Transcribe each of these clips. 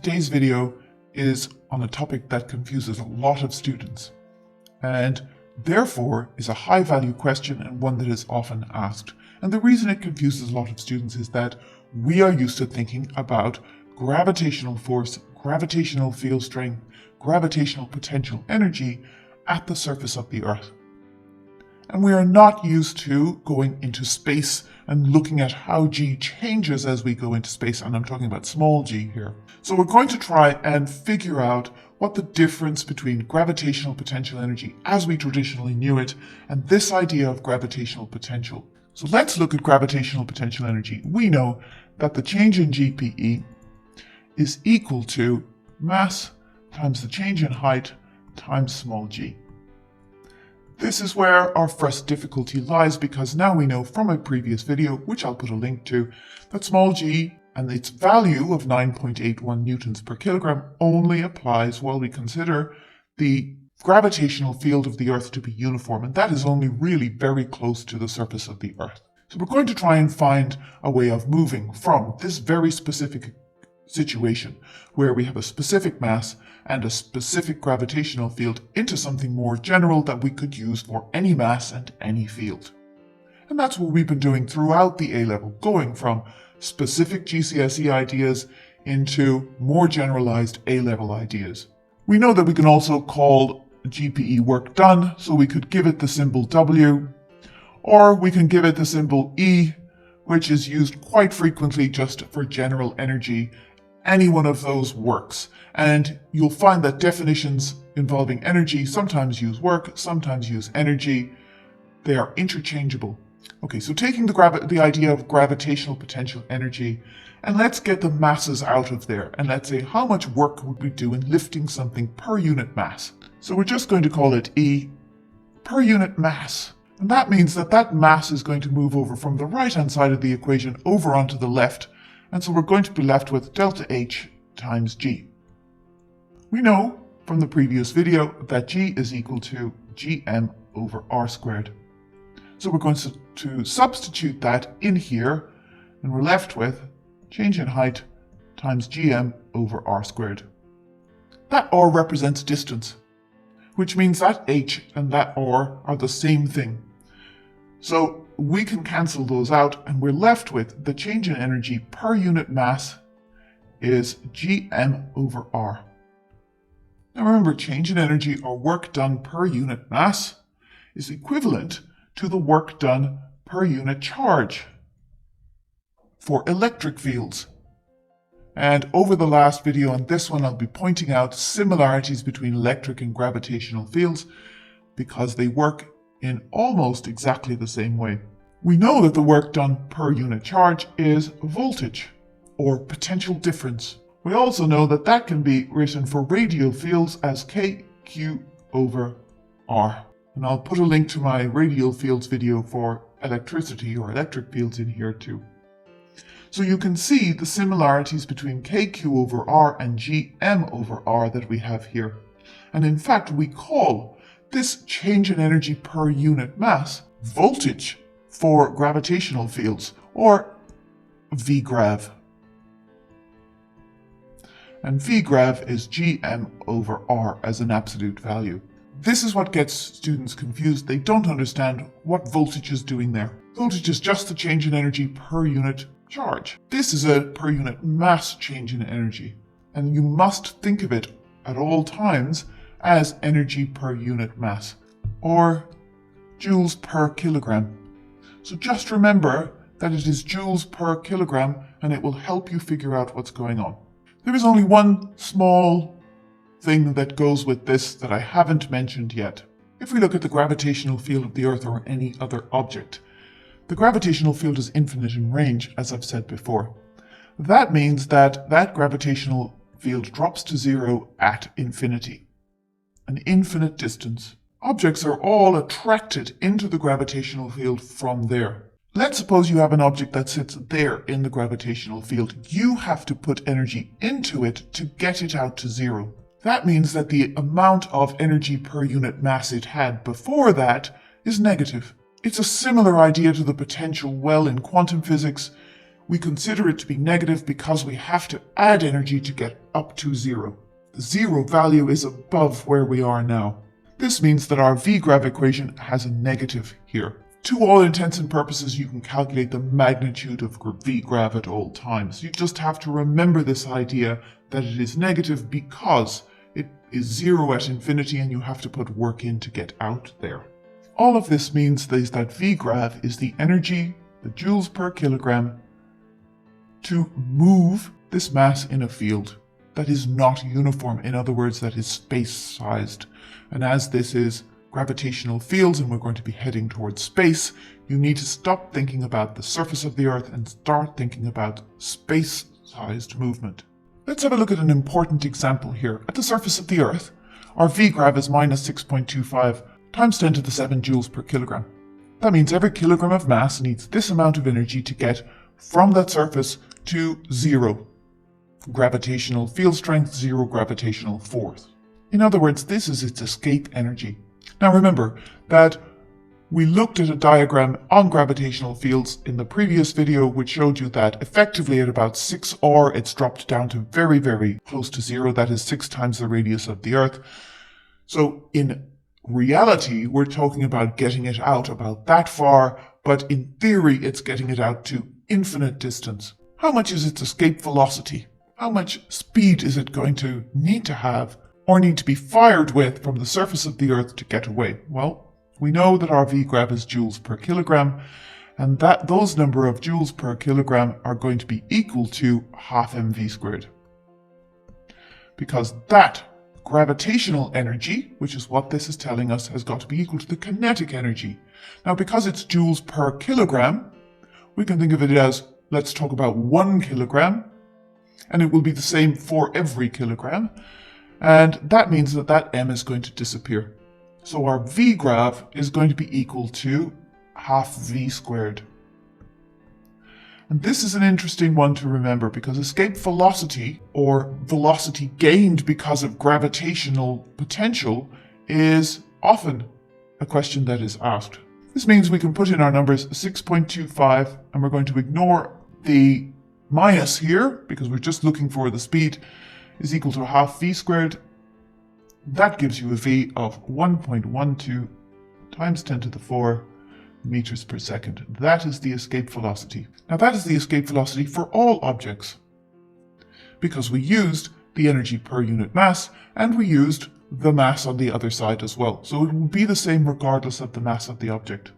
Today's video is on a topic that confuses a lot of students and therefore is a high value question and one that is often asked. And the reason it confuses a lot of students is that we are used to thinking about gravitational force, gravitational field strength, gravitational potential energy at the surface of the Earth. And we are not used to going into space and looking at how g changes as we go into space, and I'm talking about small g here. So we're going to try and figure out what the difference between gravitational potential energy as we traditionally knew it and this idea of gravitational potential. So let's look at gravitational potential energy. We know that the change in GPE is equal to mass times the change in height times small g. This is where our first difficulty lies, because now we know from a previous video, which I'll put a link to, that small g and its value of 9.81 newtons per kilogram only applies while we consider the gravitational field of the Earth to be uniform, and that is only really very close to the surface of the Earth. So we're going to try and find a way of moving from this very specific situation where we have a specific mass and a specific gravitational field into something more general that we could use for any mass and any field. And that's what we've been doing throughout the A-level, going from specific GCSE ideas into more generalized A-level ideas. We know that we can also call GPE work done, so we could give it the symbol W, or we can give it the symbol E, which is used quite frequently just for general energy. Any one of those works, and you'll find that definitions involving energy sometimes use work, sometimes use energy. They are interchangeable. Okay, so taking the idea of gravitational potential energy, and let's get the masses out of there, and let's say how much work would we do in lifting something per unit mass. So we're just going to call it E per unit mass. And that means that that mass is going to move over from the right-hand side of the equation over onto the left. And so we're going to be left with delta H times G. We know from the previous video that G is equal to Gm over R squared. So we're going to substitute that in here, and we're left with change in height times Gm over R squared. That R represents distance, which means that H and that R are the same thing. So we can cancel those out, and we're left with the change in energy per unit mass is Gm over R. Now remember, change in energy or work done per unit mass is equivalent to the work done per unit charge for electric fields. And over the last video and this one, I'll be pointing out similarities between electric and gravitational fields because they work in almost exactly the same way. We know that the work done per unit charge is voltage, or potential difference. We also know that that can be written for radial fields as kq over r. And I'll put a link to my radial fields video for electricity or electric fields in here too. So you can see the similarities between kq over r and gm over r that we have here. And in fact, we call this change in energy per unit mass voltage for gravitational fields, or V-grav. And V-grav is Gm over R as an absolute value. This is what gets students confused. They don't understand what voltage is doing there. Voltage is just the change in energy per unit charge. This is a per unit mass change in energy, and you must think of it at all times as energy per unit mass, or joules per kilogram. So just remember that it is joules per kilogram, and it will help you figure out what's going on. There is only one small thing that goes with this that I haven't mentioned yet. If we look at the gravitational field of the Earth or any other object, the gravitational field is infinite in range, as I've said before. That means that that gravitational field drops to zero at infinity, an infinite distance. Objects are all attracted into the gravitational field from there. Let's suppose you have an object that sits there in the gravitational field. You have to put energy into it to get it out to zero. That means that the amount of energy per unit mass it had before that is negative. It's a similar idea to the potential well in quantum physics. We consider it to be negative because we have to add energy to get up to zero. The zero value is above where we are now. This means that our V-grav equation has a negative here. To all intents and purposes, you can calculate the magnitude of V-grav at all times. You just have to remember this idea that it is negative because it is zero at infinity and you have to put work in to get out there. All of this means that V-grav is the energy, the joules per kilogram, to move this mass in a field that is not uniform. In other words, that is space-sized. And as this is gravitational fields and we're going to be heading towards space, you need to stop thinking about the surface of the Earth and start thinking about space-sized movement. Let's have a look at an important example here. At the surface of the Earth, our V-grav is minus 6.25 times 10 to the 7 joules per kilogram. That means every kilogram of mass needs this amount of energy to get from that surface to zero gravitational field strength, zero gravitational force. In other words, this is its escape energy. Now remember that we looked at a diagram on gravitational fields in the previous video which showed you that effectively at about 6 R it's dropped down to very, very close to zero. That is 6 times the radius of the Earth. So in reality, we're talking about getting it out about that far, but in theory it's getting it out to infinite distance. How much is its escape velocity? How much speed is it going to need to have or need to be fired with from the surface of the Earth to get away? Well, we know that our V-grav is joules per kilogram, and that those number of joules per kilogram are going to be equal to half mv squared. Because that gravitational energy, which is what this is telling us, has got to be equal to the kinetic energy. Now, because it's joules per kilogram, we can think of it as, let's talk about 1 kilogram, and it will be the same for every kilogram. And that means that m is going to disappear. So our V-grav is going to be equal to half v squared. And this is an interesting one to remember because escape velocity, or velocity gained because of gravitational potential, is often a question that is asked. This means we can put in our numbers 6.25 and we're going to ignore the minus here because we're just looking for the speed is equal to half v squared. That gives you a v of 1.12 times 10 to the 4 meters per second. That is the escape velocity. Now that is the escape velocity for all objects because we used the energy per unit mass and we used the mass on the other side as well. So it will be the same regardless of the mass of the object.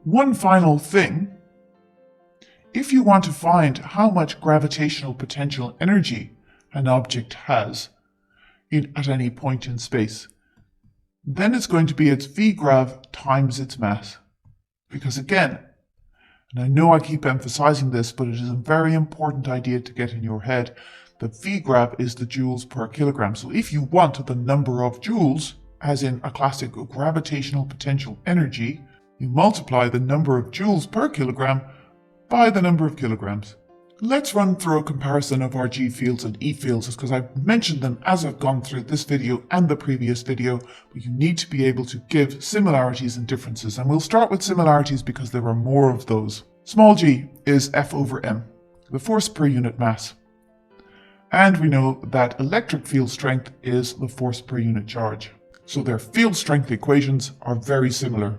One final thing, if you want to find how much gravitational potential energy an object has at any point in space, then it's going to be its V-grav times its mass. Because again, and I know I keep emphasizing this, but it is a very important idea to get in your head, the V-grav is the joules per kilogram. So if you want the number of joules, as in a classic gravitational potential energy, you multiply the number of joules per kilogram by the number of kilograms. Let's run through a comparison of our G fields and E fields, because I've mentioned them as I've gone through this video and the previous video, but you need to be able to give similarities and differences. And we'll start with similarities because there are more of those. Small g is F over m, the force per unit mass. And we know that electric field strength is the force per unit charge. So their field strength equations are very similar.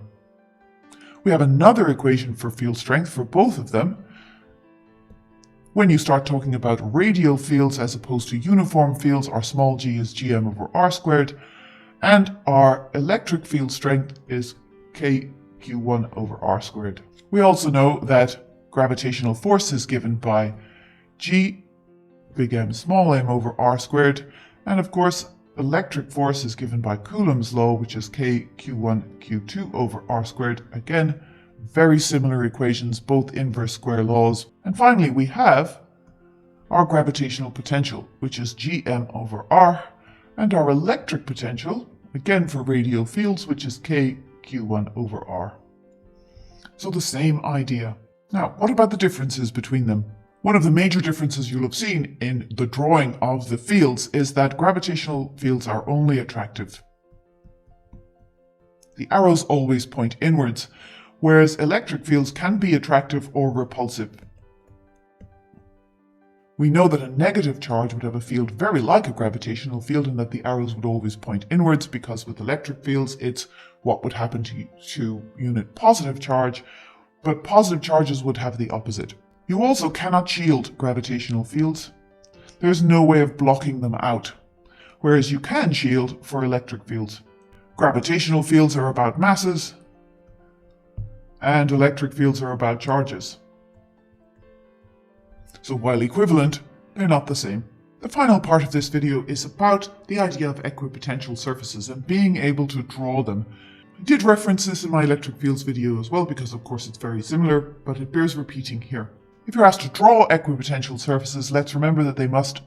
We have another equation for field strength for both of them. When you start talking about radial fields as opposed to uniform fields, our small g is gm over r squared, and our electric field strength is kq1 over r squared. We also know that gravitational force is given by g big M small m over r squared, and of course electric force is given by Coulomb's law, which is kq1 q2 over r squared. Again, very similar equations, both inverse square laws. And finally we have our gravitational potential, which is gm over r, and our electric potential, again for radial fields, which is kq1 over r. So the same idea. Now, what about the differences between them? One of the major differences you'll have seen in the drawing of the fields is that gravitational fields are only attractive. The arrows always point inwards, whereas electric fields can be attractive or repulsive. We know that a negative charge would have a field very like a gravitational field in that the arrows would always point inwards, because with electric fields it's what would happen to unit positive charge, but positive charges would have the opposite. You also cannot shield gravitational fields. There's no way of blocking them out, whereas you can shield for electric fields. Gravitational fields are about masses, and electric fields are about charges. So while equivalent, they're not the same. The final part of this video is about the idea of equipotential surfaces and being able to draw them. I did reference this in my electric fields video as well, because of course it's very similar, but it bears repeating here. If you're asked to draw equipotential surfaces, let's remember that they must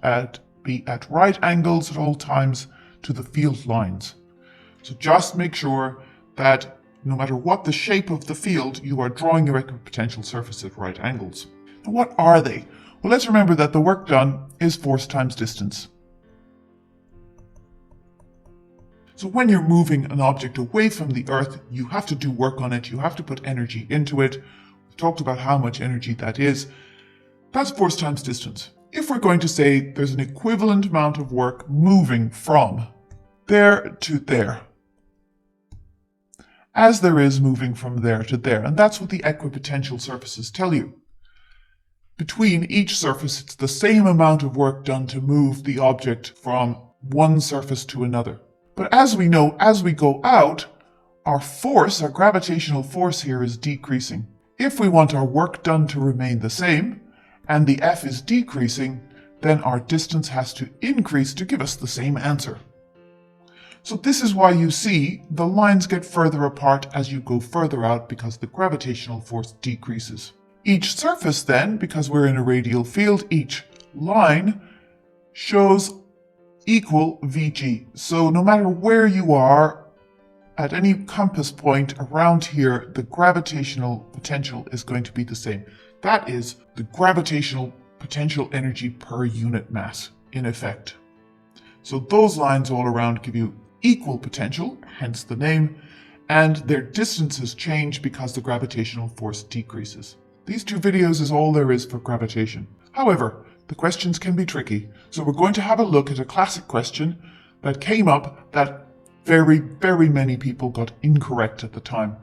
be at right angles at all times to the field lines. So just make sure that no matter what the shape of the field, you are drawing your equipotential surface at right angles. Now what are they? Well, let's remember that the work done is force times distance. So when you're moving an object away from the Earth, you have to do work on it, you have to put energy into it. We've talked about how much energy that is. That's force times distance. If we're going to say there's an equivalent amount of work moving from there to there, as there is moving from there to there, and that's what the equipotential surfaces tell you. Between each surface, it's the same amount of work done to move the object from one surface to another. But as we know, as we go out, our force, our gravitational force here is decreasing. If we want our work done to remain the same, and the F is decreasing, then our distance has to increase to give us the same answer. So this is why you see the lines get further apart as you go further out, because the gravitational force decreases. Each surface then, because we're in a radial field, each line shows equal Vg. So no matter where you are, at any compass point around here, the gravitational potential is going to be the same. That is the gravitational potential energy per unit mass, in effect. So those lines all around give you equal potential, hence the name, and their distances change because the gravitational force decreases. These two videos is all there is for gravitation. However, the questions can be tricky, so we're going to have a look at a classic question that came up that very, very many people got incorrect at the time,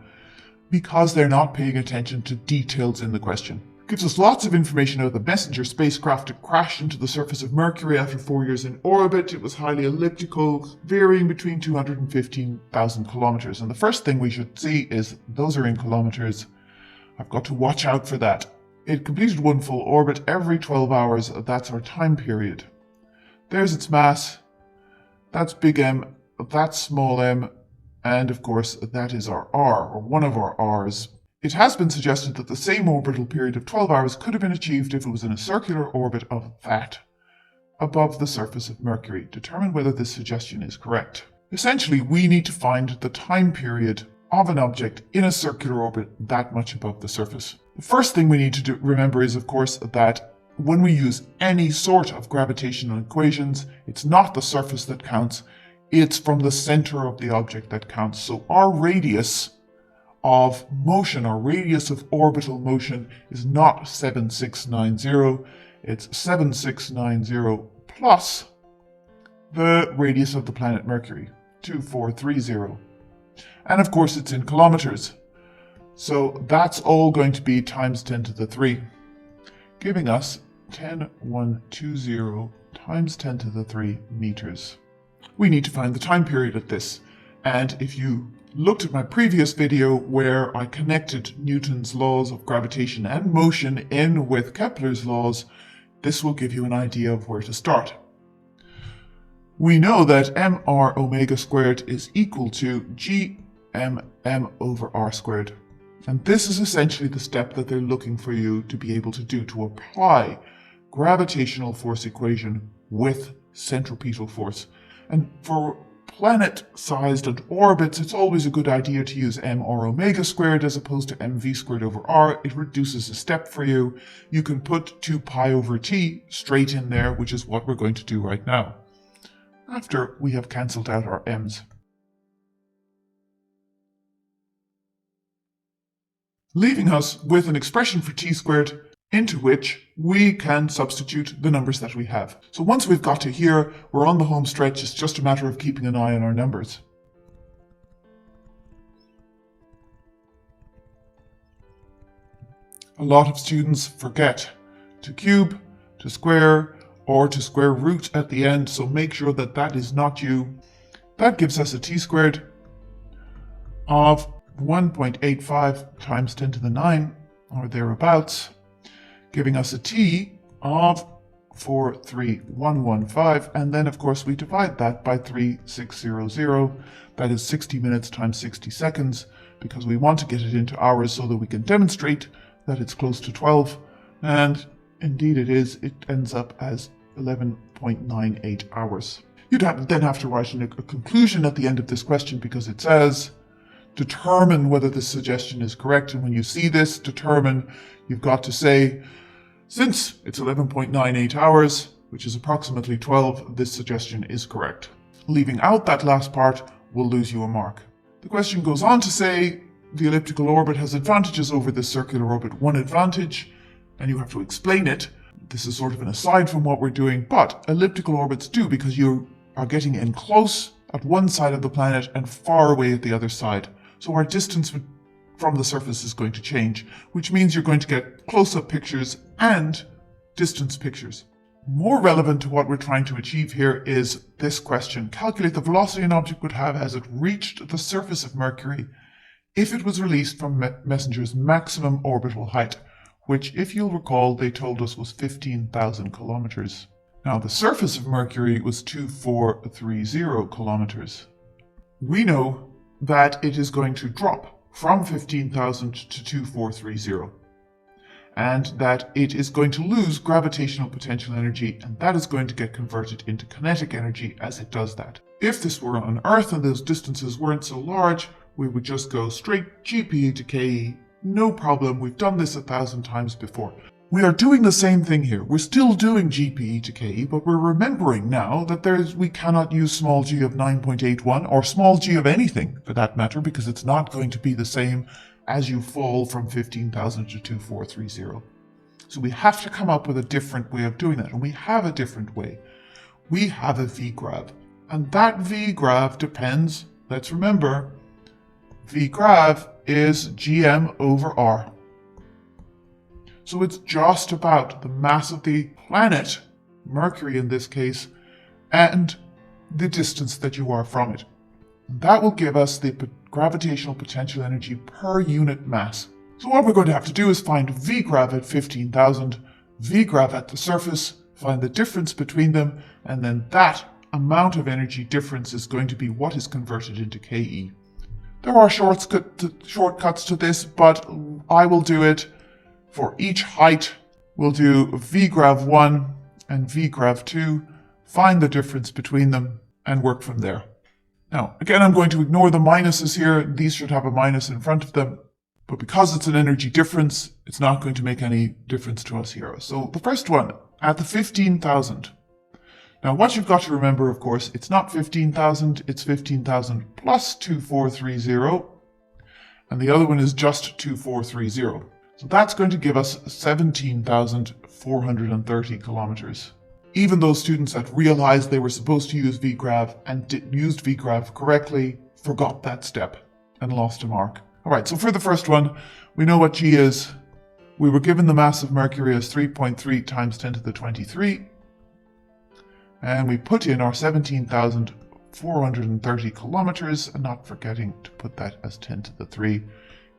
because they're not paying attention to details in the question. It gives us lots of information about the Messenger spacecraft. It crashed into the surface of Mercury after 4 years in orbit. It was highly elliptical, varying between 215,000 kilometers. And the first thing we should see is those are in kilometers. I've got to watch out for that. It completed one full orbit every 12 hours. That's our time period. There's its mass. That's big M. That's small m. And of course, that is our R, or one of our R's. It has been suggested that the same orbital period of 12 hours could have been achieved if it was in a circular orbit of that above the surface of Mercury. Determine whether this suggestion is correct. Essentially, we need to find the time period of an object in a circular orbit that much above the surface. The first thing we need to remember is, of course, that when we use any sort of gravitational equations, it's not the surface that counts, it's from the center of the object that counts. So our radius of motion, our radius of orbital motion, is not 7690, it's 7690 plus the radius of the planet Mercury, 2430. And of course it's in kilometers. So that's all going to be times 10 to the 3, giving us 10,120 times 10 to the 3 meters. We need to find the time period at this. And if you looked at my previous video where I connected Newton's laws of gravitation and motion in with Kepler's laws, this will give you an idea of where to start. We know that mr omega squared is equal to gmm over r squared. And this is essentially the step that they're looking for you to be able to do to apply gravitational force equation with centripetal force. And for planet-sized and orbits, it's always a good idea to use mr omega squared as opposed to mv squared over r. It reduces a step for you. You can put 2 pi over t straight in there, which is what we're going to do right now, after we have cancelled out our m's. Leaving us with an expression for t squared into which we can substitute the numbers that we have. So once we've got to here, we're on the home stretch. It's just a matter of keeping an eye on our numbers. A lot of students forget to cube, to square, or to square root at the end, so make sure that that is not you. That gives us a t squared of 1.85 times 10 to the 9, or thereabouts, giving us a t of 43115, and then of course we divide that by 3600. That is 60 minutes times 60 seconds, because we want to get it into hours so that we can demonstrate that it's close to 12, and indeed it is. It ends up as 11.98 hours. You'd then have to write a conclusion at the end of this question, because it says, determine whether this suggestion is correct. And when you see this, determine, you've got to say, since it's 11.98 hours, which is approximately 12, this suggestion is correct. Leaving out that last part will lose you a mark. The question goes on to say, the elliptical orbit has advantages over the circular orbit. One advantage, and you have to explain it. This is sort of an aside from what we're doing, but elliptical orbits do, because you are getting in close at one side of the planet and far away at the other side. So our distance from the surface is going to change, which means you're going to get close-up pictures and distance pictures. More relevant to what we're trying to achieve here is this question. Calculate the velocity an object would have as it reached the surface of Mercury if it was released from Messenger's maximum orbital height, which, if you'll recall, they told us was 15,000 kilometers. Now, the surface of Mercury was 2430 kilometers. We know that it is going to drop from 15,000 to 2430, and that it is going to lose gravitational potential energy, and that is going to get converted into kinetic energy as it does that. If this were on Earth and those distances weren't so large, we would just go straight GPE to KE, no problem. We've done this 1,000 times before. We are doing the same thing here. We're still doing GPE to KE, but we're remembering now that we cannot use small g of 9.81 or small g of anything for that matter, because it's not going to be the same as you fall from 15,000 to 2430. So we have to come up with a different way of doing that, and we have a different way. We have a V-grav, and that V-grav depends, let's remember, V-grav is gm over r. So it's just about the mass of the planet, Mercury in this case, and the distance that you are from it. That will give us the gravitational potential energy per unit mass. So what we're going to have to do is find V-grav at 15,000, V-grav at the surface, find the difference between them, and then that amount of energy difference is going to be what is converted into KE. There are shortcuts to this, but I will do it. For each height, we'll do V-grav 1 and V-grav 2, find the difference between them, and work from there. Now, again, I'm going to ignore the minuses here. These should have a minus in front of them, but because it's an energy difference, it's not going to make any difference to us here. So the first one, at the 15,000. Now, what you've got to remember, of course, it's not 15,000, it's 15,000 plus 2430, and the other one is just 2430. So that's going to give us 17,430 kilometers. Even those students that realized they were supposed to use V-grav and used V-grav correctly forgot that step and lost a mark. All right, so for the first one, we know what G is. We were given the mass of Mercury as 3.3 times 10 to the 23. And we put in our 17,430 kilometers, and not forgetting to put that as 10 to the 3,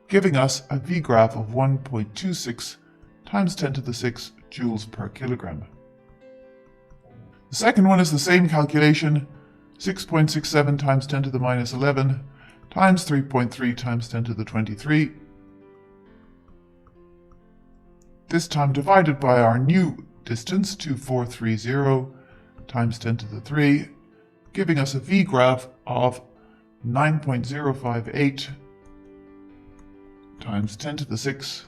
giving us a V-grav of 1.26 times 10 to the 6 joules per kilogram. The second one is the same calculation, 6.67 times 10 to the minus 11 times 3.3 times 10 to the 23. This time divided by our new distance, 2430 times 10 to the 3, giving us a V-grav of 9.058 times 10 to the 6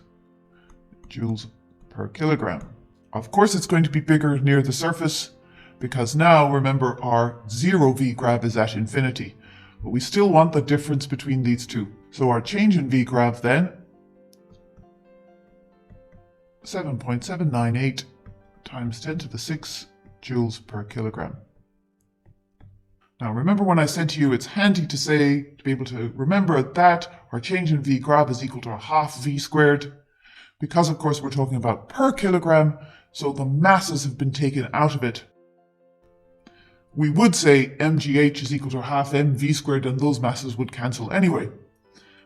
joules per kilogram. Of course, it's going to be bigger near the surface, because now, remember, our zero V-grav is at infinity, but we still want the difference between these two. So our change in V-grav then 7.798 times 10 to the 6 joules per kilogram. Now remember when I said to you it's handy to be able to remember that our change in V grav is equal to a half V squared, because of course we're talking about per kilogram, so the masses have been taken out of it. We would say mgh is equal to half mv squared and those masses would cancel anyway.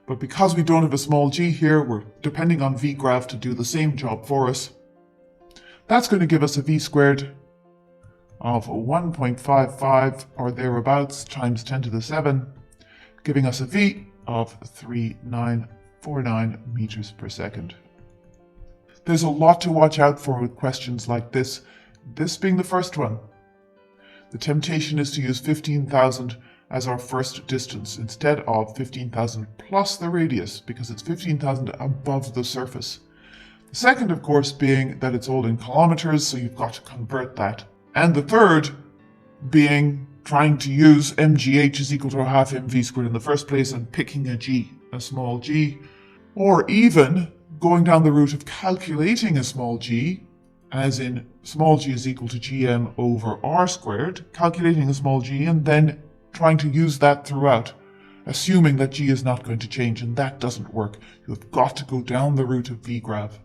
But because we don't have a small g here, we're depending on V grav to do the same job for us. That's going to give us a V squared of 1.55 or thereabouts times 10 to the 7, giving us a V of 3949 meters per second. There's a lot to watch out for with questions like this being the first one. The temptation is to use 15,000 as our first distance instead of 15,000 plus the radius, because it's 15,000 above the surface. The second, of course, being that it's all in kilometers, so you've got to convert that. And the third being trying to use mgh is equal to a half mv squared in the first place and picking a small g, or even going down the route of calculating a small g, as in small g is equal to gm over r squared, calculating a small g and then trying to use that throughout, assuming that g is not going to change, and that doesn't work. You've got to go down the route of V grav.